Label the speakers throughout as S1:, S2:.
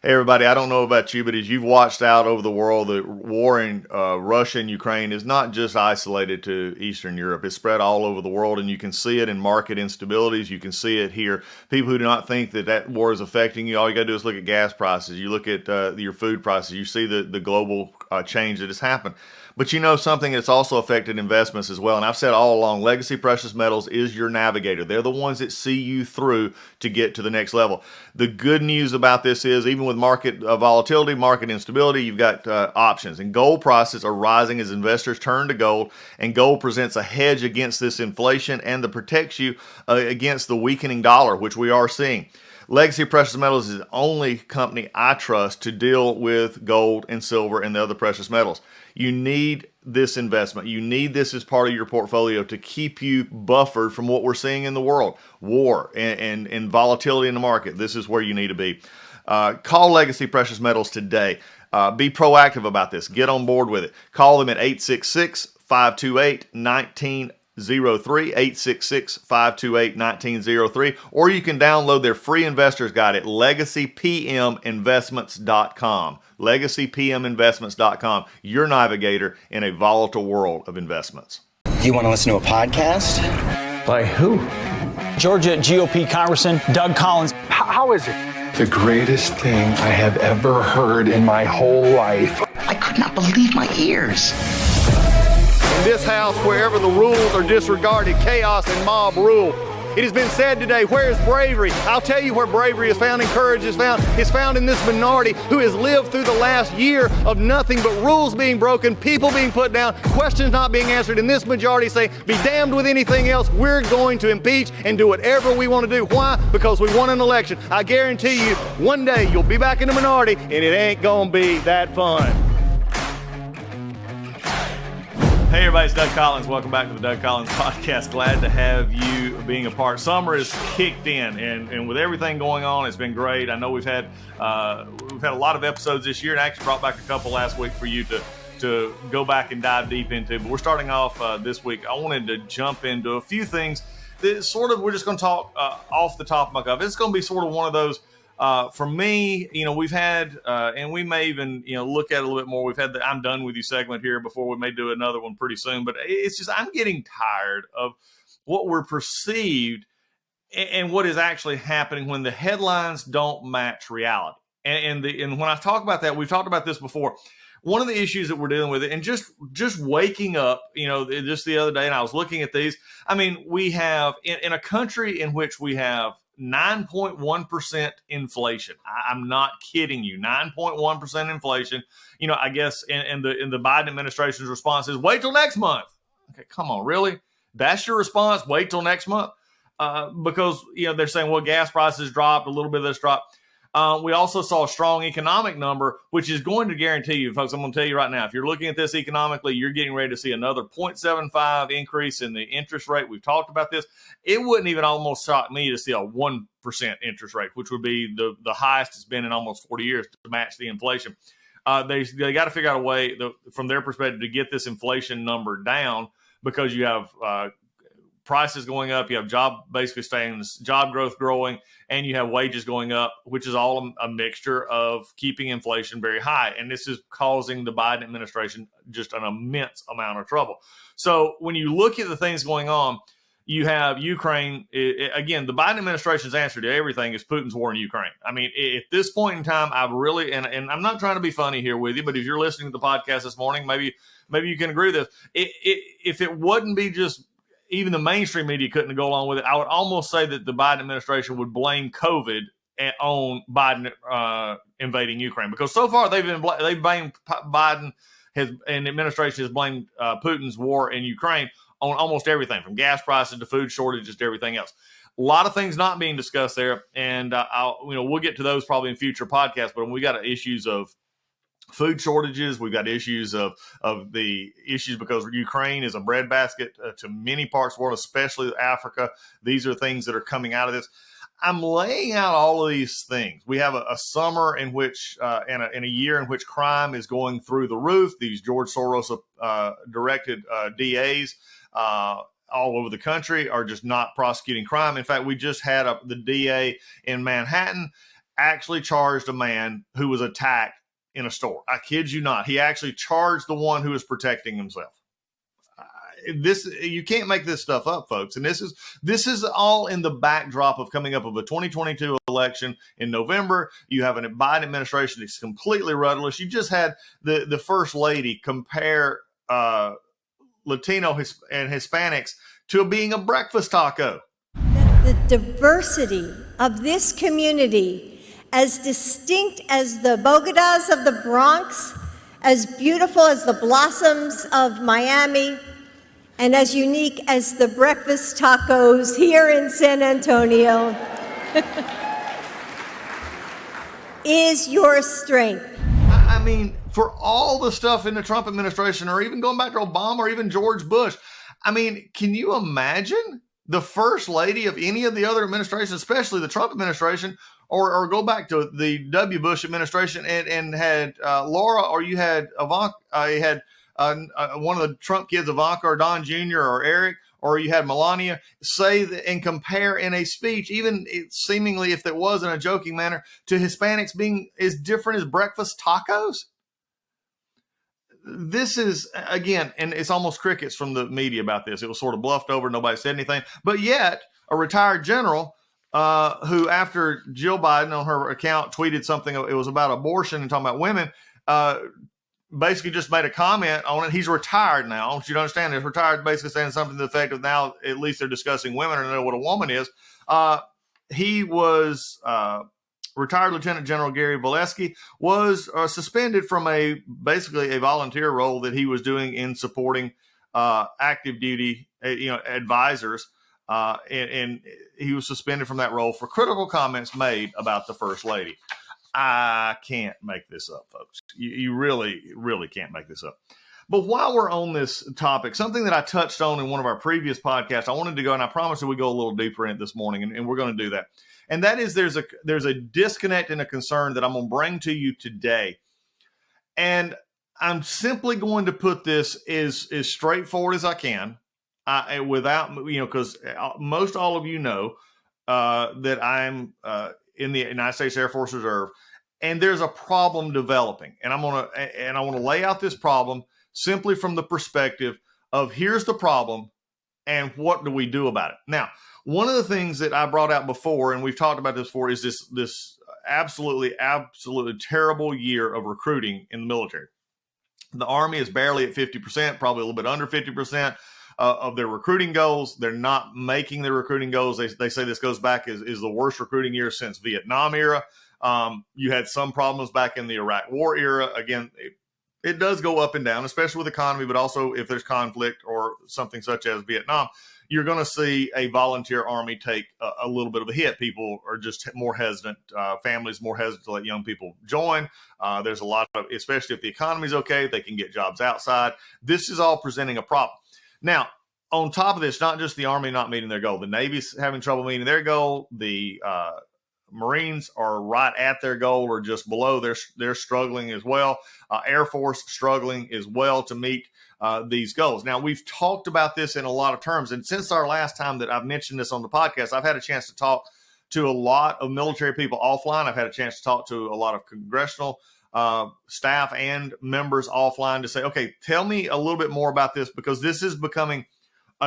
S1: Hey everybody, I don't know about you, but as you've watched out over the world, the war in Russia and Ukraine is not just isolated to Eastern Europe. It's spread all over the world, and you can see it in market instabilities. You can see it here. People who do not think that that war is affecting you, all you got to do is look at gas prices. You look at your food prices. You see the global change that has happened. But you know something that's also affected investments as well. And I've said all along, legacy precious metals is your navigator. They're the ones that see you through to get to the next level. The good news about this is, even with market volatility, market instability, you've got options. And gold prices are rising as investors turn to gold. And gold presents a hedge against this inflation and that protects you against the weakening dollar, which we are seeing. Legacy Precious Metals is the only company I trust to deal with gold and silver and the other precious metals. You need this investment. You need this as part of your portfolio to keep you buffered from what we're seeing in the world, war and volatility in the market. This is where you need to be. Call Legacy Precious Metals today. Be proactive about this. Get on board with it. Call them at 866-528-1903, 866-528-1903, or you can download their free investor's guide at legacypminvestments.com. legacypminvestments.com, your navigator in a volatile world of investments.
S2: Do you want to listen to a podcast?
S3: By who?
S4: Georgia GOP Congressman Doug Collins.
S3: How is it?
S5: The greatest thing I have ever heard in my whole life.
S6: I could not believe my ears.
S7: In this house, wherever the rules are disregarded, chaos and mob rule. It has been said today, where is bravery? I'll tell you where bravery is found and courage is found. It's found in this minority who has lived through the last year of nothing but rules being broken, people being put down, questions not being answered, and this majority say, be damned with anything else. We're going to impeach and do whatever we want to do. Why? Because we won an election. I guarantee you, one day you'll be back in the minority and it ain't gonna be that fun.
S1: Hey everybody, it's Doug Collins. Welcome back to the Doug Collins Podcast. Glad to have you being a part. Summer is kicked in, and with everything going on, it's been great. I know we've had a lot of episodes this year, and I actually brought back a couple last week for you to go back and dive deep into. But we're starting off this week. I wanted to jump into a few things that we're just going to talk off the top of my cuff. It's going to be sort of one of those. For me, we've had, and we may even, look at it a little bit more. We've had the I'm done with you segment here before. We may do another one pretty soon, but it's just, I'm getting tired of what we're perceived and what is actually happening when the headlines don't match reality. And when I talk about that, we've talked about this before. One of the issues that we're dealing with, and just waking up, just the other day, and I was looking at these. I mean, we have in a country in which we have 9.1% inflation. I'm not kidding you. 9.1% inflation. I guess in the Biden administration's response is wait till next month. Okay, come on, really? That's your response? Wait till next month? Because they're saying, well, gas prices dropped, a little bit of this dropped. We also saw a strong economic number, which is going to guarantee you, folks, I'm going to tell you right now, if you're looking at this economically, you're getting ready to see another 0.75 increase in the interest rate. We've talked about this. It wouldn't even almost shock me to see a 1% interest rate, which would be the highest it's been in almost 40 years to match the inflation. They got to figure out a way, from their perspective, to get this inflation number down, because you have prices going up, you have job growth growing, and you have wages going up, which is all a mixture of keeping inflation very high. And this is causing the Biden administration just an immense amount of trouble. So when you look at the things going on, you have Ukraine. Again, the Biden administration's answer to everything is Putin's war in Ukraine. I mean, at this point in time, I've really, and I'm not trying to be funny here with you, but if you're listening to the podcast this morning, maybe you can agree with this. If it wouldn't be just even the mainstream media couldn't go along with it, I would almost say that the Biden administration would blame COVID on Biden invading Ukraine, because so far they've blamed Biden and the administration has blamed Putin's war in Ukraine on almost everything, from gas prices to food shortages to everything else. A lot of things not being discussed there, and we'll get to those probably in future podcasts. But we got issues of food shortages. We've got issues of the issues because Ukraine is a breadbasket to many parts of the world, especially Africa. These are things that are coming out of this. I'm laying out all of these things. We have a summer in which, in a year in which crime is going through the roof. These George Soros directed DAs all over the country are just not prosecuting crime. In fact, we just had the DA in Manhattan actually charged a man who was attacked in a store. I kid you not. He actually charged the one who was protecting himself. You can't make this stuff up, folks. And this is all in the backdrop of coming up of a 2022 election in November. You have a Biden administration that's completely rudderless. You just had the first lady compare Latino and Hispanics to being a breakfast taco.
S3: The diversity of this community, as distinct as the Bogotas of the Bronx, as beautiful as the blossoms of Miami, and as unique as the breakfast tacos here in San Antonio, is your strength.
S1: I mean, for all the stuff in the Trump administration, or even going back to Obama or even George Bush, I mean, can you imagine the first lady of any of the other administrations, especially the Trump administration, or go back to the W. Bush administration and had Laura, or you had Ivanka, you had one of the Trump kids, Ivanka or Don Jr. or Eric, or you had Melania, say that and compare in a speech, even seemingly if it was in a joking manner, to Hispanics being as different as breakfast tacos? This is, again, and it's almost crickets from the media about this. It was sort of bluffed over. Nobody said anything. But yet, a retired general who, after Jill Biden on her account tweeted something, it was about abortion and talking about women, basically just made a comment on it. He's retired now. I want you to understand he's retired, basically saying something to the effect of now at least they're discussing women and know what a woman is. He was retired Lieutenant General Gary Volesky was suspended from basically a volunteer role that he was doing in supporting active duty, advisors. And he was suspended from that role for critical comments made about the First Lady. I can't make this up, folks. You really, really can't make this up. But while we're on this topic, something that I touched on in one of our previous podcasts, I wanted to go, and I promise that we go a little deeper in it this morning, and we're going to do that. And that is there's a disconnect and a concern that I'm going to bring to you today. And I'm simply going to put this as straightforward as I can, without, because most all of you know that I'm in the United States Air Force Reserve, and there's a problem developing. And I want to lay out this problem simply from the perspective of here's the problem and what do we do about it. Now, one of the things that I brought out before, and we've talked about this before, is this absolutely terrible year of recruiting in the military. The Army is barely at 50%, probably a little bit under 50% of their recruiting goals. They're not making their recruiting goals. They say this goes back is the worst recruiting year since Vietnam era. You had some problems back in the Iraq War era. Again, it does go up and down, especially with economy, but also if there's conflict or something such as Vietnam, you're going to see a volunteer army take a little bit of a hit. People are just more hesitant. Families more hesitant to let young people join. There's a lot of, especially if the economy's okay, they can get jobs outside. This is all presenting a problem. Now, on top of this, not just the Army not meeting their goal, the Navy's having trouble meeting their goal. The Marines are right at their goal or just below. They're struggling as well. Air Force struggling as well to meet these goals. Now, we've talked about this in a lot of terms. And since our last time that I've mentioned this on the podcast, I've had a chance to talk to a lot of military people offline. I've had a chance to talk to a lot of congressional staff and members offline to say, okay, tell me a little bit more about this, because this is becoming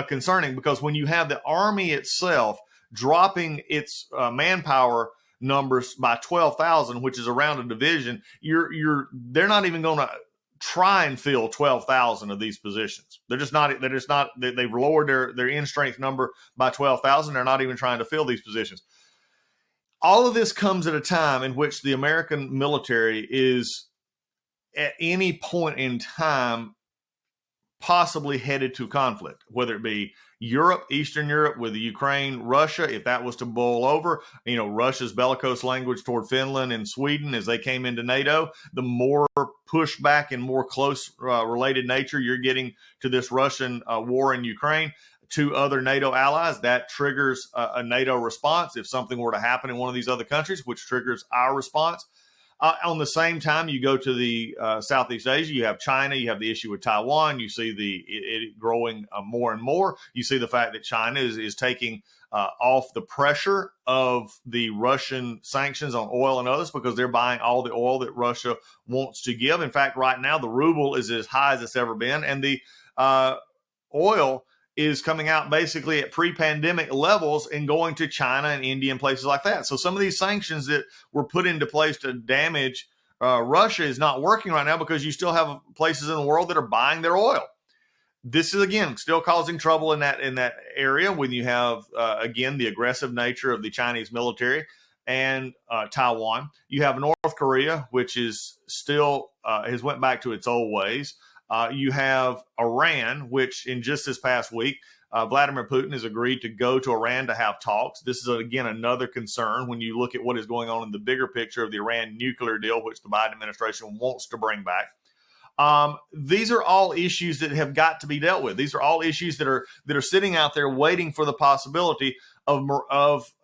S1: concerning, because when you have the Army itself dropping its manpower numbers by 12,000, which is around a division, they're not even going to try and fill 12,000 of these positions. They've lowered their in strength number by 12,000. They're not even trying to fill these positions. All of this comes at a time in which the American military is at any point in time possibly headed to conflict, whether it be Europe, Eastern Europe with the Ukraine, Russia, if that was to boil over, Russia's bellicose language toward Finland and Sweden as they came into NATO, the more pushback and more close related nature you're getting to this Russian war in Ukraine to other NATO allies, that triggers a NATO response if something were to happen in one of these other countries, which triggers our response. On the same time, you go to the Southeast Asia, you have China, you have the issue with Taiwan. You see it growing more and more. You see the fact that China is taking off the pressure of the Russian sanctions on oil and others because they're buying all the oil that Russia wants to give. In fact, right now, the ruble is as high as it's ever been, and the oil is coming out basically at pre-pandemic levels and going to China and India and places like that. So some of these sanctions that were put into place to damage Russia is not working right now because you still have places in the world that are buying their oil. This is, again, still causing trouble in that area when you have, again, the aggressive nature of the Chinese military and Taiwan. You have North Korea, which is still has went back to its old ways. You have Iran, which in just this past week, Vladimir Putin has agreed to go to Iran to have talks. This is, again, another concern when you look at what is going on in the bigger picture of the Iran nuclear deal, which the Biden administration wants to bring back. These are all issues that have got to be dealt with. These are all issues that are sitting out there waiting for the possibility of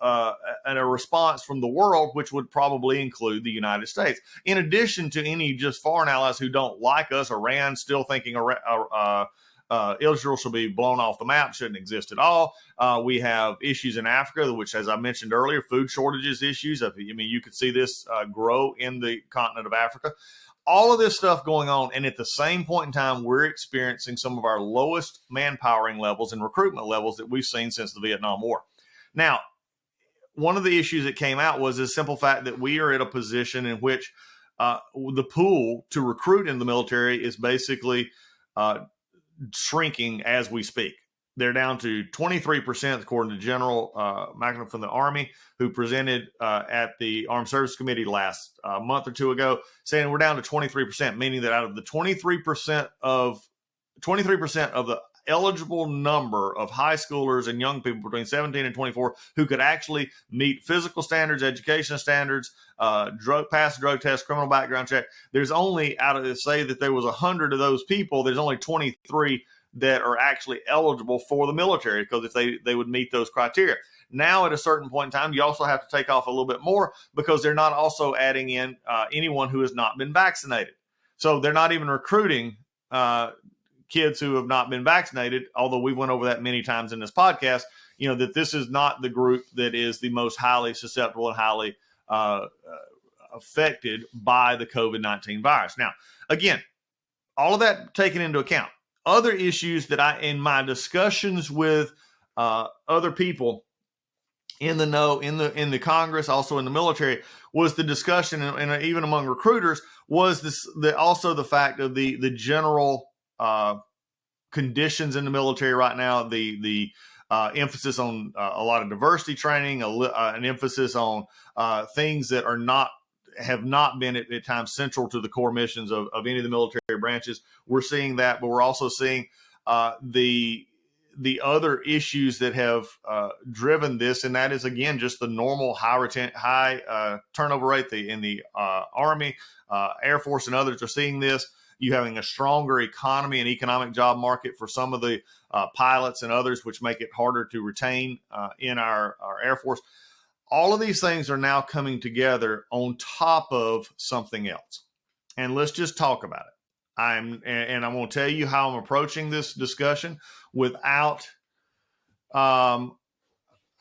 S1: a response from the world, which would probably include the United States. In addition to any just foreign allies who don't like us, Iran still thinking Israel should be blown off the map, shouldn't exist at all. We have issues in Africa, which, as I mentioned earlier, food shortages issues. I mean, you could see this grow in the continent of Africa. All of this stuff going on, and at the same point in time, we're experiencing some of our lowest manpowering levels and recruitment levels that we've seen since the Vietnam War. Now, one of the issues that came out was the simple fact that we are at a position in which the pool to recruit in the military is basically shrinking as we speak. They're down to 23%, according to General McNamara from the Army, who presented at the Armed Services Committee last month or two ago, saying we're down to 23%, meaning that out of the 23% of the eligible number of high schoolers and young people between 17 and 24 who could actually meet physical standards, education standards, pass drug test, criminal background check, there's only, out of, say that there was 100 of those people, there's only 23 that are actually eligible for the military because if they would meet those criteria. Now, at a certain point in time, you also have to take off a little bit more because they're not also adding in anyone who has not been vaccinated. So they're not even recruiting kids who have not been vaccinated, although we went over that many times in this podcast, that this is not the group that is the most highly susceptible and highly affected by the COVID-19 virus. Now, again, all of that taken into account. Other issues that in my discussions with other people in the know, in the Congress, also in the military, was the discussion, and even among recruiters, was also the fact of the general conditions in the military right now, the emphasis on a lot of diversity training, an emphasis on things that have not been at times central to the core missions of any of the military branches. We're seeing that, but we're also seeing the other issues that have driven this, and that is, again, just the normal high turnover rate in the Army, Air Force, and others are seeing this. You having a stronger economy and economic job market for some of the pilots and others, which make it harder to retain in our Air Force. All of these things are now coming together on top of something else. And let's just talk about it. I'm going to tell you how I'm approaching this discussion without, I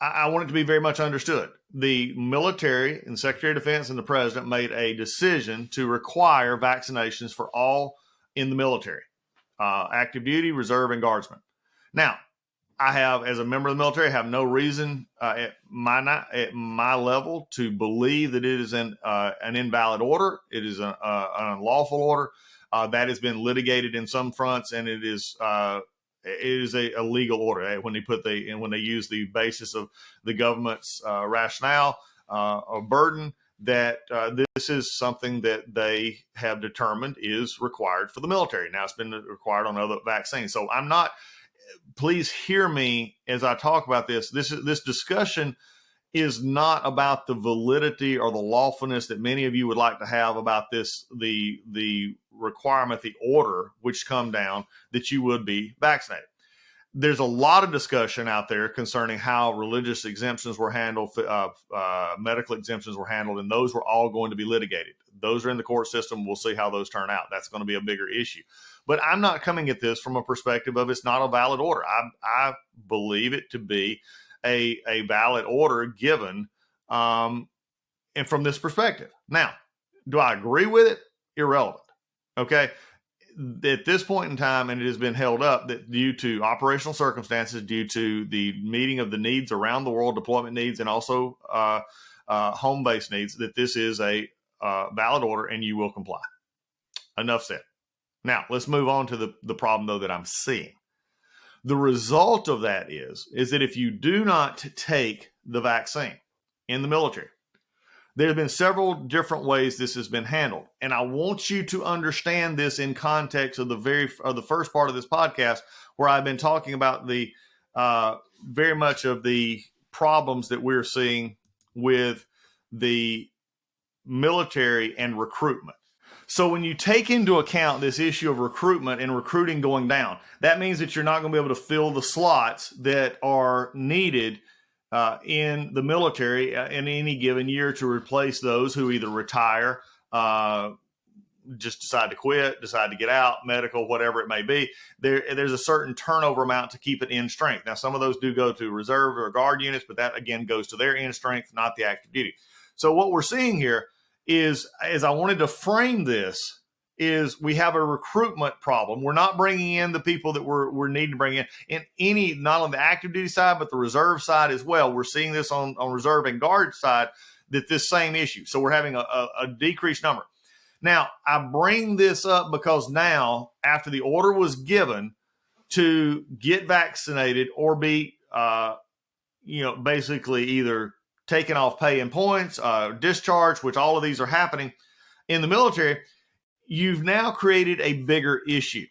S1: want it to be very much understood. The military and Secretary of Defense and the President made a decision to require vaccinations for all in the military, active duty, reserve, and guardsmen. Now, I have, as a member of the military, I have no reason at my level to believe that it is an invalid order. It is an unlawful order that has been litigated in some fronts, and it is a legal order. When they use the basis of the government's rationale or burden, that this is something that they have determined is required for the military. Now it's been required on other vaccines. So I'm not. Please hear me as I talk about this. This discussion is not about the validity or the lawfulness that many of you would like to have about this, the requirement, the order which come down that you would be vaccinated. there's a lot of discussion out there concerning how religious exemptions were handled, medical exemptions were handled, and those were all going to be litigated. Those are in the court system. We'll see how those turn out. That's going to be a bigger issue. But I'm not coming at this from a perspective of it's not a valid order. I believe it to be a valid order given, and from this perspective. Now, do I agree with it? Irrelevant. Okay. At this point in time, and it has been held up that due to operational circumstances, due to the meeting of the needs around the world, deployment needs, and also home-based needs, that this is a valid order and you will comply. Enough said. Now, let's move on to the problem, though, that I'm seeing. The result of that is that if you do not take the vaccine in the military, there have been several different ways this has been handled. And I want you to understand this in context of the first part of this podcast, where I've been talking about the very much of the problems that we're seeing with the military and recruitment. So when you take into account this issue of recruitment and recruiting going down, that means that you're not going to be able to fill the slots that are needed in the military in any given year to replace those who either retire, just decide to quit, decide to get out, medical, whatever it may be. There's a certain turnover amount to keep it in strength. Now, some of those do go to reserve or guard units, but that, again, goes to their in strength, not the active duty. So what we're seeing here is, as I wanted to frame this, is we have a recruitment problem. We're not bringing in the people that we're needing to bring in any, not on the active duty side, but the reserve side as well. We're seeing this on reserve and guard side, that this same issue. So we're having a decreased number. Now, I bring this up because now, after the order was given to get vaccinated or be, basically either taken off pay and points, discharged, which all of these are happening in the military, you've now created a bigger issue.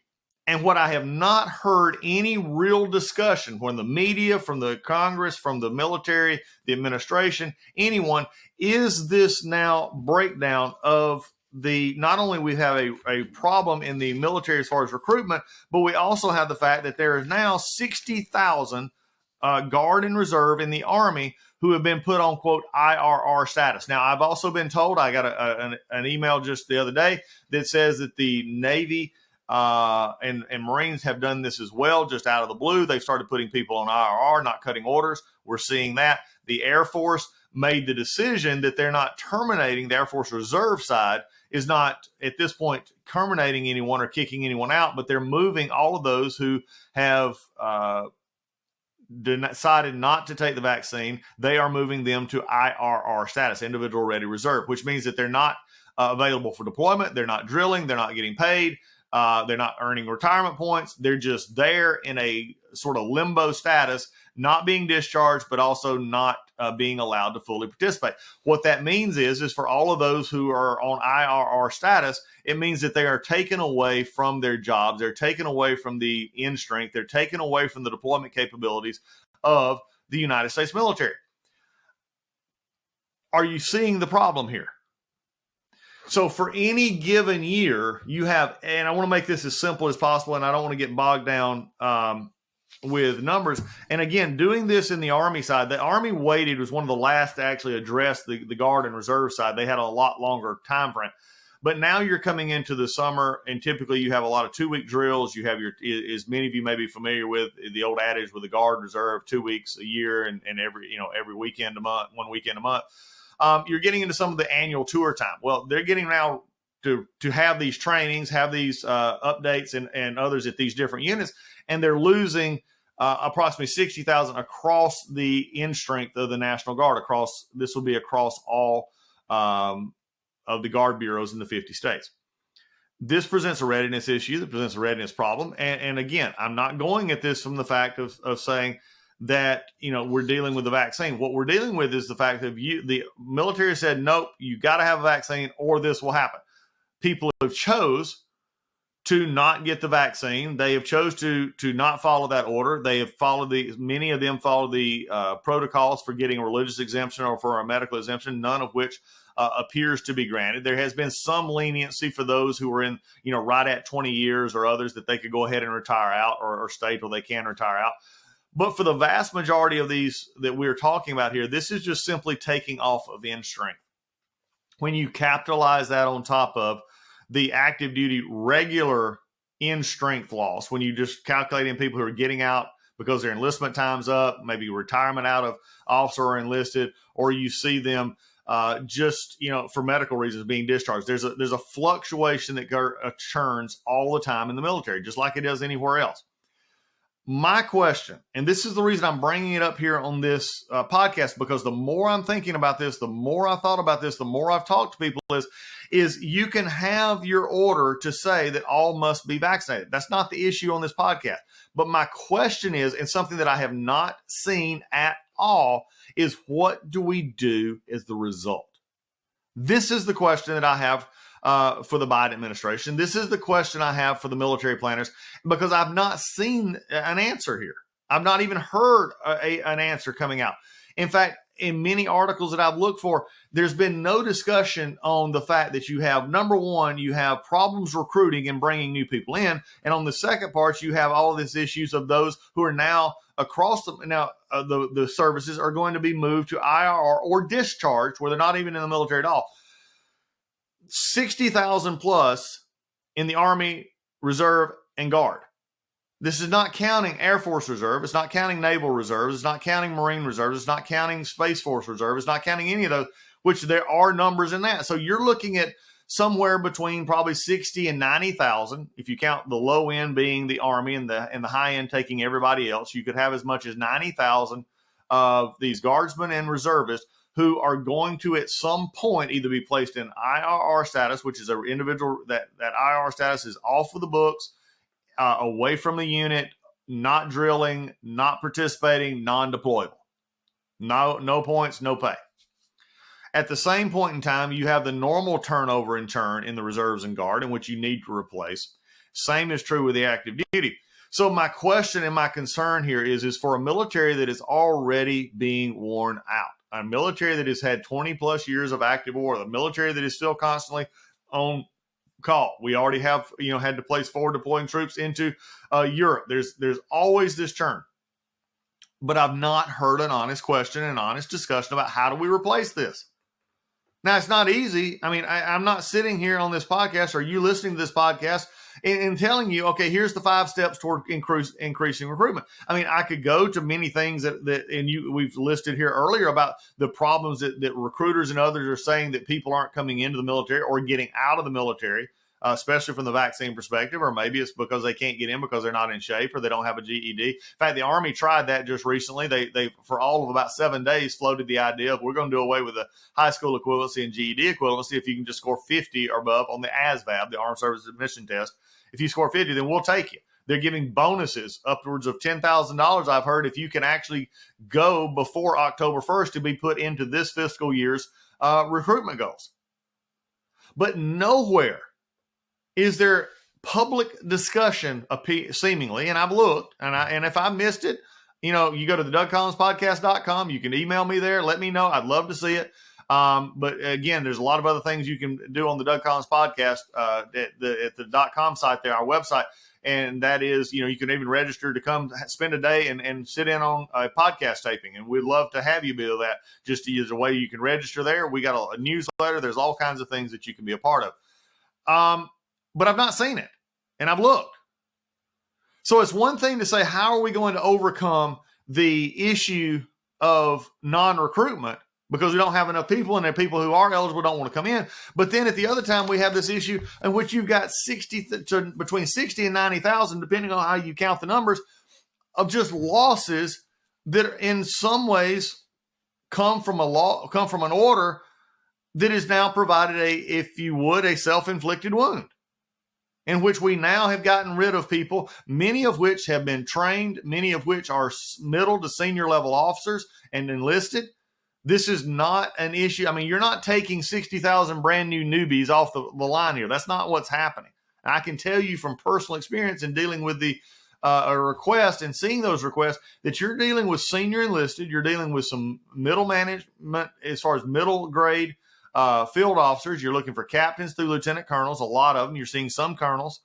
S1: And what I have not heard any real discussion from the media, from the Congress, from the military, the administration, anyone, is this now breakdown of not only we have a problem in the military as far as recruitment, but we also have the fact that there is now 60,000 guard and reserve in the Army who have been put on, quote, IRR status. Now, I've also been told, I got an email just the other day that says that the Navy and Marines have done this as well, just out of the blue. They've started putting people on IRR, not cutting orders. We're seeing that. The Air Force made the decision that they're not terminating. The Air Force Reserve side is not, at this point, terminating anyone or kicking anyone out, but they're moving all of those who have decided not to take the vaccine. They are moving them to IRR status, individual ready reserve, which means that they're not available for deployment. They're not drilling. They're not getting paid. They're not earning retirement points. They're just there in a sort of limbo status, not being discharged, but also not being allowed to fully participate. What that means is for all of those who are on IRR status, it means that they are taken away from their jobs. They're taken away from the in strength. They're taken away from the deployment capabilities of the United States military. Are you seeing the problem here? So for any given year, you have, and I want to make this as simple as possible, and I don't want to get bogged down with numbers. And again, doing this in the Army side, the Army waited, was one of the last to actually address the guard and reserve side. They had a lot longer time frame. But now you're coming into the summer, and typically you have a lot of 2-week drills. You have as many of you may be familiar with the old adage with the guard reserve, 2 weeks a year, and every weekend a month, 1 weekend a month. You're getting into some of the annual tour time. Well, they're getting now to have these trainings, have these updates and others at these different units, and they're losing approximately 60,000 across the in strength of the National Guard. This will be across all of the Guard bureaus in the 50 states. This presents a readiness issue. That presents a readiness problem. And again, I'm not going at this from the fact of saying that, we're dealing with the vaccine. What we're dealing with is the fact that the military said, nope, you got to have a vaccine or this will happen. People have chose to not get the vaccine. They have chose to not follow that order. They have many of them follow the protocols for getting a religious exemption or for a medical exemption, none of which appears to be granted. There has been some leniency for those who are in, right at 20 years or others that they could go ahead and retire out or stay till they can retire out. But for the vast majority of these that we're talking about here, this is just simply taking off of end strength. When you capitalize that on top of the active duty regular end strength loss, when you just calculate in people who are getting out because their enlistment time's up, maybe retirement out of officer or enlisted, or you see them just, for medical reasons being discharged. There's a fluctuation that occurs all the time in the military, just like it does anywhere else. My question, and this is the reason I'm bringing it up here on this podcast, because the more I'm thinking about this, the more I thought about this, the more I've talked to people is you can have your order to say that all must be vaccinated. That's not the issue on this podcast. But my question is, and something that I have not seen at all, is what do we do as the result? This is the question that I have for the Biden administration. This is the question I have for the military planners, because I've not seen an answer here. I've not even heard an answer coming out. In fact, in many articles that I've looked for, there's been no discussion on the fact that you have, number one, you have problems recruiting and bringing new people in. And on the second part, you have all of these issues of those who are now across the services are going to be moved to IRR or discharged, where they're not even in the military at all. 60,000 plus in the Army, Reserve, and Guard. This is not counting Air Force Reserve. It's not counting Naval Reserve. It's not counting Marine Reserve. It's not counting Space Force Reserve. It's not counting any of those, which there are numbers in that. So you're looking at somewhere between probably 60 and 90,000. If you count the low end being the Army and the high end taking everybody else, you could have as much as 90,000 of these guardsmen and reservists who are going to at some point either be placed in IRR status, which is an individual that IRR status is off of the books, away from the unit, not drilling, not participating, non-deployable. No points, no pay. At the same point in time, you have the normal turnover in turn in the reserves and guard, in which you need to replace. Same is true with the active duty. So my question and my concern here is for a military that is already being worn out, a military that has had 20 plus years of active war, the military that is still constantly on call. We already have, had to place forward deploying troops into Europe. There's always this churn. But I've not heard an honest question, an honest discussion about how do we replace this. Now, it's not easy. I mean, I'm not sitting here on this podcast or you listening to this podcast and telling you, okay, here's the 5 steps toward increasing recruitment. I mean, I could go to many things we've listed here earlier about the problems that recruiters and others are saying that people aren't coming into the military or getting out of the military, especially from the vaccine perspective, or maybe it's because they can't get in because they're not in shape or they don't have a GED. In fact, the Army tried that just recently. They for all of about 7 days floated the idea of we're going to do away with the high school equivalency and GED equivalency if you can just score 50 or above on the ASVAB, the Armed Services Admission Test. If you score 50, then we'll take you. They're giving bonuses upwards of $10,000, I've heard, if you can actually go before October 1st to be put into this fiscal year's recruitment goals. But nowhere is there public discussion, seemingly, and I've looked, and if I missed it, you go to the DougCollinsPodcast.com. You can email me there. Let me know. I'd love to see it. But again, there's a lot of other things you can do on the Doug Collins Podcast at the .com site there, our website. And that is, you can even register to come spend a day and sit in on a podcast taping. And we'd love to have you do that. Just to use a way you can register there. We got a newsletter. There's all kinds of things that you can be a part of. But I've not seen it, and I've looked. So it's one thing to say, how are we going to overcome the issue of non-recruitment because we don't have enough people, and the people who are eligible don't want to come in. But then at the other time, we have this issue in which you've got between 60 and 90,000, depending on how you count the numbers, of just losses that in some ways come from an order that is now provided a self-inflicted wound, in which we now have gotten rid of people, many of which have been trained, many of which are middle to senior level officers and enlisted. This is not an issue. I mean, you're not taking 60,000 brand new newbies off the line here. That's not what's happening. And I can tell you from personal experience in dealing with the request and seeing those requests that you're dealing with senior enlisted. You're dealing with some middle management as far as middle grade field officers. You're looking for captains through lieutenant colonels, a lot of them. You're seeing some colonels.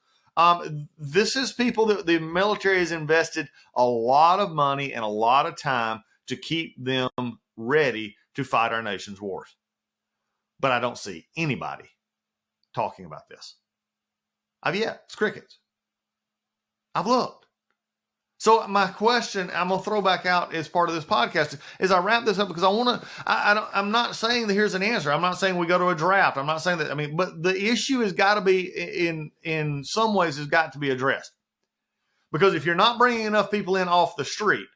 S1: This is people that the military has invested a lot of money and a lot of time to keep them ready to fight our nation's wars. But I don't see anybody talking about this. It's crickets. I've looked. So my question, I'm going to throw back out as part of this podcast, is I wrap this up because I'm not saying that here's an answer. I'm not saying we go to a draft. I'm not saying that, but the issue has got to be in some ways has got to be addressed. Because if you're not bringing enough people in off the street,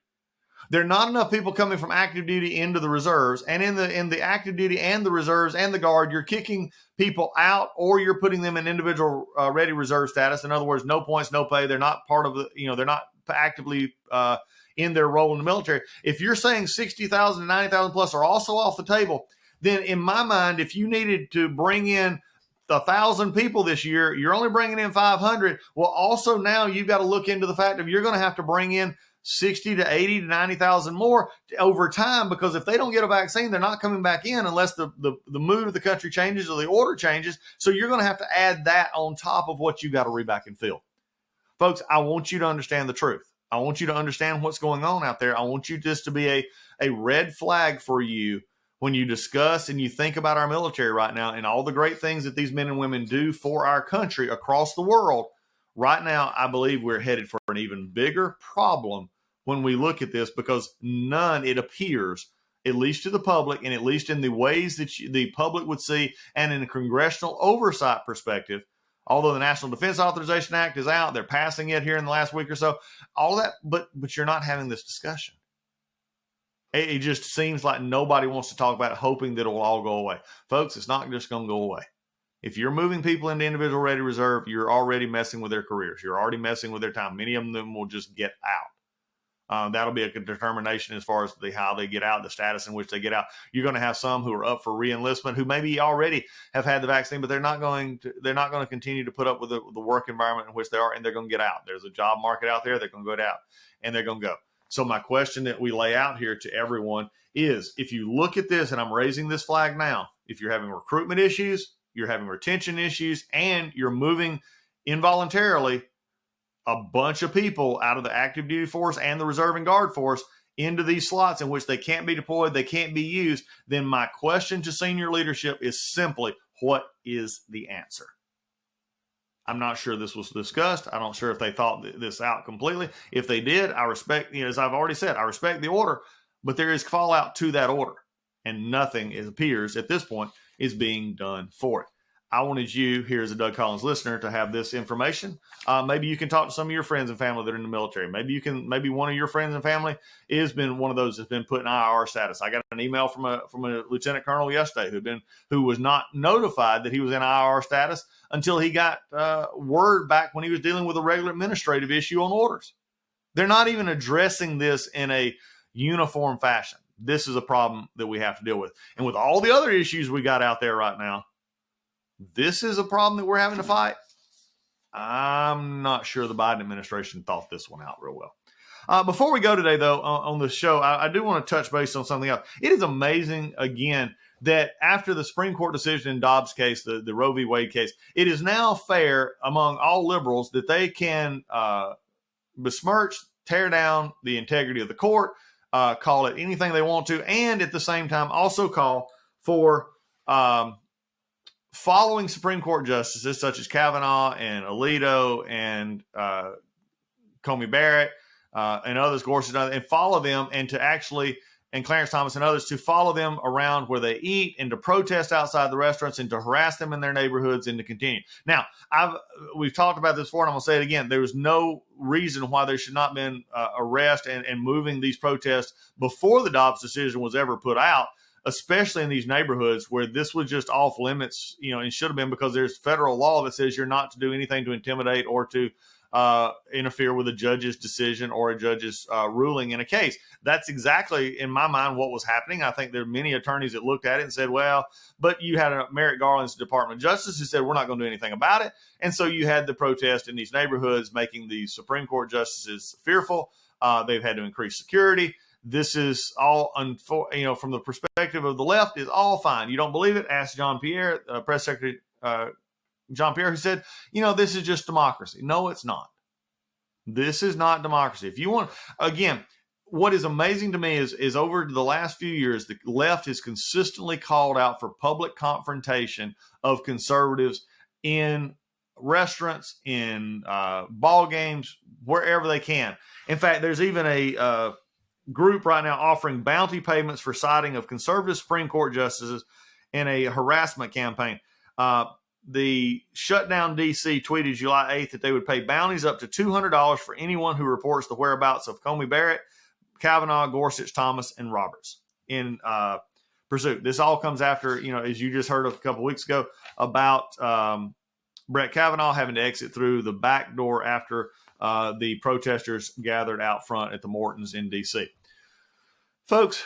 S1: there are not enough people coming from active duty into the reserves, and in the active duty and the reserves and the guard, you're kicking people out, or you're putting them in individual ready reserve status. In other words, no points, no pay. They're not part of the, they're not actively in their role in the military. If you're saying 60,000 to 90,000 plus are also off the table, then in my mind, if you needed to bring in 1,000 people this year, you're only bringing in 500. Well, also now you've got to look into the fact of you're going to have to bring in 60 to 80 to 90,000 more over time, because if they don't get a vaccine, they're not coming back in unless the mood of the country changes or the order changes. So you're going to have to add that on top of what you got to reback and fill. Folks, I want you to understand the truth. I want you to understand what's going on out there. I want you just to be a red flag for you when you discuss and you think about our military right now and all the great things that these men and women do for our country across the world. Right now, I believe we're headed for an even bigger problem when we look at this, because it appears, at least to the public and at least in the ways that the public would see and in a congressional oversight perspective, although the National Defense Authorization Act is out, they're passing it here in the last week or so, all that, but you're not having this discussion. It just seems like nobody wants to talk about it, hoping that it will all go away. Folks, it's not just going to go away. If you're moving people into individual ready reserve, you're already messing with their careers. You're already messing with their time. Many of them will just get out. That'll be a determination as far as how they get out, the status in which they get out. You're going to have some who are up for re-enlistment who maybe already have had the vaccine, but they're not going to continue to put up with the work environment in which they are, and they're going to get out. There's a job market out there. They're going to go out, and they're going to go. So my question that we lay out here to everyone is, if you look at this, and I'm raising this flag now, if you're having recruitment issues, you're having retention issues, and you're moving involuntarily a bunch of people out of the active duty force and the reserve and guard force into these slots in which they can't be deployed, they can't be used, then my question to senior leadership is simply, what is the answer? I'm not sure this was discussed. I'm not sure if they thought this out completely. If they did, I respect, as I've already said, I respect the order, but there is fallout to that order, and nothing, it appears at this point, is being done for it. I wanted you here as a Doug Collins listener to have this information. Maybe you can talk to some of your friends and family that are in the military. Maybe one of your friends and family has been one of those that's been put in IR status. I got an email from a lieutenant colonel yesterday who was not notified that he was in IR status until he got word back when he was dealing with a regular administrative issue on orders. They're not even addressing this in a uniform fashion. This is a problem that we have to deal with. And with all the other issues we got out there right now, this is a problem that we're having to fight. I'm not sure the Biden administration thought this one out real well. Before we go today, though, on the show, I do want to touch base on something else. It is amazing, again, that after the Supreme Court decision in Dobbs' case, the Roe v. Wade case, it is now fair among all liberals that they can besmirch, tear down the integrity of the court, call it anything they want to, and at the same time also call for following Supreme Court justices such as Kavanaugh and Alito and Comey Barrett and others, Gorsuch, and follow them, and to actually, and Clarence Thomas and others, to follow them around where they eat and to protest outside the restaurants and to harass them in their neighborhoods and to continue. Now, we've talked about this before, and I'm going to say it again. There was no reason why there should not have been arrest and moving these protests before the Dobbs decision was ever put out, especially in these neighborhoods where this was just off limits, and should have been, because there's federal law that says you're not to do anything to intimidate or to interfere with a judge's decision or a judge's ruling in a case. That's exactly, in my mind, what was happening. I think there are many attorneys that looked at it and said, well, but you had Merrick Garland's Department of Justice who said, we're not going to do anything about it. And so you had the protest in these neighborhoods making the Supreme Court justices fearful. They've had to increase security. this is all, from the perspective of the left, is all fine. You don't believe it? Ask John Pierre, Press Secretary John Pierre, who said, this is just democracy. No, it's not. This is not democracy. If you want, again, what is amazing to me is over the last few years, the left has consistently called out for public confrontation of conservatives in restaurants, in ball games, wherever they can. In fact, there's even a group right now offering bounty payments for citing of conservative Supreme Court justices in a harassment campaign. The Shutdown DC tweeted July 8th that they would pay bounties up to $200 for anyone who reports the whereabouts of Comey Barrett, Kavanaugh, Gorsuch, Thomas, and Roberts in pursuit. This all comes after, as you just heard a couple weeks ago, about Brett Kavanaugh having to exit through the back door after the protesters gathered out front at the Mortons in DC. Folks,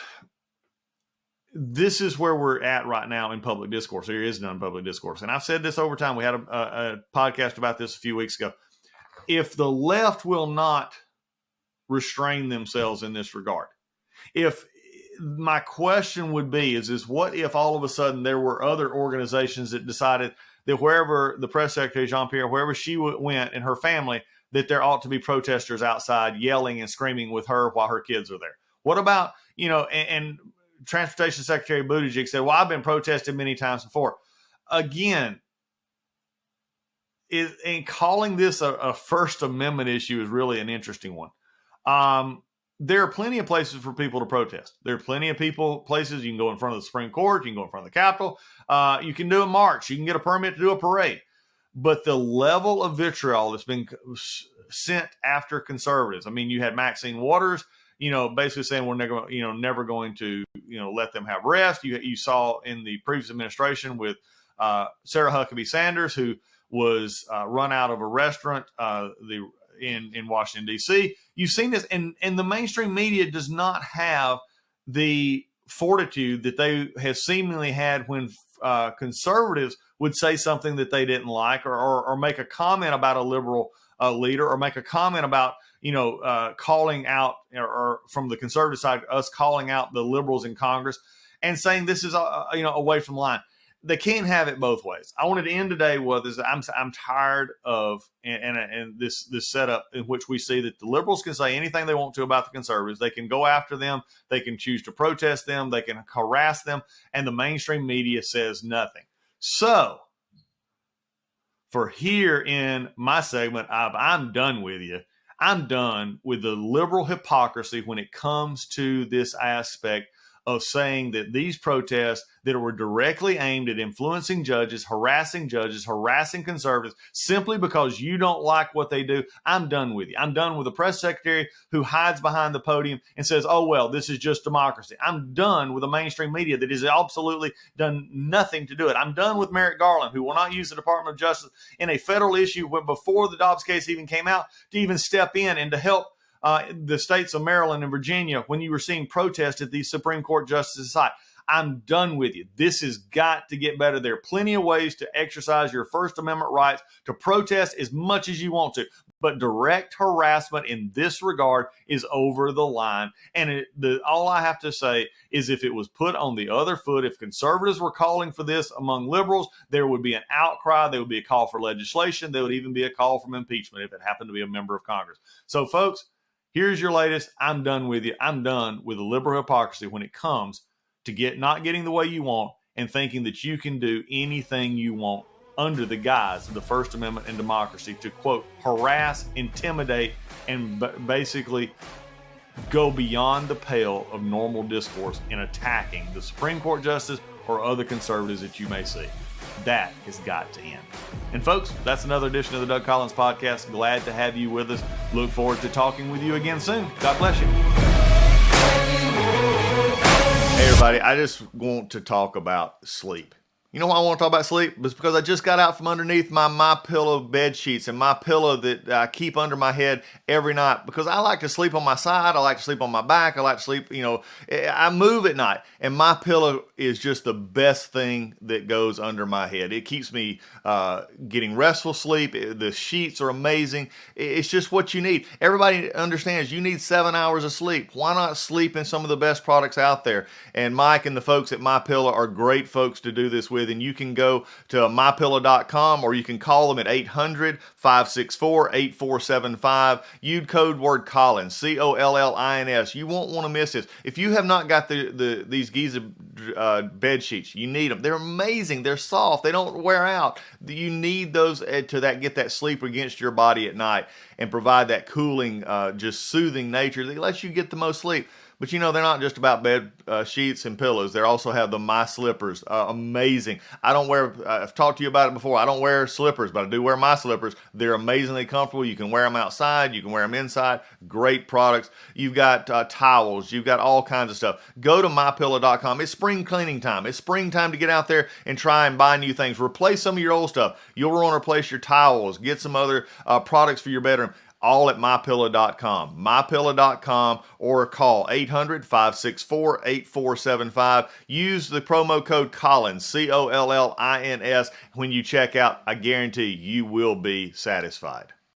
S1: this is where we're at right now in public discourse. There is none public discourse. And I've said this over time. We had a podcast about this a few weeks ago. If the left will not restrain themselves in this regard, if my question would be is what if all of a sudden there were other organizations that decided that wherever the press secretary, Jean Pierre, wherever she went and her family, that there ought to be protesters outside yelling and screaming with her while her kids are there? What about, and Transportation Secretary Buttigieg said, well, I've been protested many times before. Again, in calling this a First Amendment issue is really an interesting one. There are plenty of places for people to protest. There are plenty of places. You can go in front of the Supreme Court. You can go in front of the Capitol. You can do a march. You can get a permit to do a parade. But the level of vitriol that's been sent after conservatives. I mean, you had Maxine Waters, basically saying we're never going to, let them have rest. You saw in the previous administration with Sarah Huckabee Sanders, who was run out of a restaurant in Washington, D.C. You've seen this, and the mainstream media does not have the fortitude that they have seemingly had when conservatives would say something that they didn't like or make a comment about a liberal leader or make a comment about calling out, or from the conservative side, us calling out the liberals in Congress and saying this is away from the line. They can't have it both ways. I wanted to end today with this. I'm tired of and this setup in which we see that the liberals can say anything they want to about the conservatives. They can go after them. They can choose to protest them. They can harass them, and the mainstream media says nothing. So, for here in my segment, I'm done with you. I'm done with the liberal hypocrisy when it comes to this aspect of saying that these protests that were directly aimed at influencing judges, harassing conservatives, simply because you don't like what they do. I'm done with you. I'm done with the press secretary who hides behind the podium and says, oh, well, this is just democracy. I'm done with the mainstream media that has absolutely done nothing to do it. I'm done with Merrick Garland, who will not use the Department of Justice in a federal issue before the Dobbs case even came out to even step in and to help the states of Maryland and Virginia when you were seeing protests at the Supreme Court justices' side. I'm done with you. This has got to get better. There are plenty of ways to exercise your First Amendment rights to protest as much as you want to, but direct harassment in this regard is over the line. And all I have to say is if it was put on the other foot, if conservatives were calling for this among liberals, there would be an outcry. There would be a call for legislation. There would even be a call for impeachment if it happened to be a member of Congress. So, folks, here's your latest. I'm done with you. I'm done with the liberal hypocrisy when it comes to not getting the way you want and thinking that you can do anything you want under the guise of the First Amendment and democracy to, quote, harass, intimidate, and basically go beyond the pale of normal discourse in attacking the Supreme Court justice or other conservatives that you may see. That has got to end. And folks, that's another edition of the Doug Collins Podcast. Glad to have you with us. Look forward to talking with you again soon. God bless you. Hey everybody, I just want to talk about sleep. You know why I want to talk about sleep? It's because I just got out from underneath my MyPillow bed sheets and my pillow that I keep under my head every night, because I like to sleep on my side. I like to sleep on my back. I like to sleep, I move at night, and MyPillow is just the best thing that goes under my head. It keeps me getting restful sleep. The sheets are amazing. It's just what you need. Everybody understands you need 7 hours of sleep. Why not sleep in some of the best products out there? And Mike and the folks at MyPillow are great folks to do this with. And you can go to mypillow.com, or you can call them at 800-564-8475. Use code word Collins, Collins. You won't want to miss this. If you have not got these Giza bed sheets, you need them. They're amazing. They're soft. They don't wear out. You need those to get that sleep against your body at night and provide that cooling, just soothing nature that lets you get the most sleep. But they're not just about bed sheets and pillows. They also have the My Slippers. Amazing. I've talked to you about it before. I don't wear slippers, but I do wear My Slippers. They're amazingly comfortable. You can wear them outside. You can wear them inside. Great products. You've got towels. You've got all kinds of stuff. Go to mypillow.com. It's spring cleaning time. It's springtime to get out there and try and buy new things. Replace some of your old stuff. You'll want to replace your towels. Get some other products for your bedroom. All at mypillow.com. Mypillow.com, or call 800-564-8475. Use the promo code Collins, Collins, when you check out. I guarantee you will be satisfied.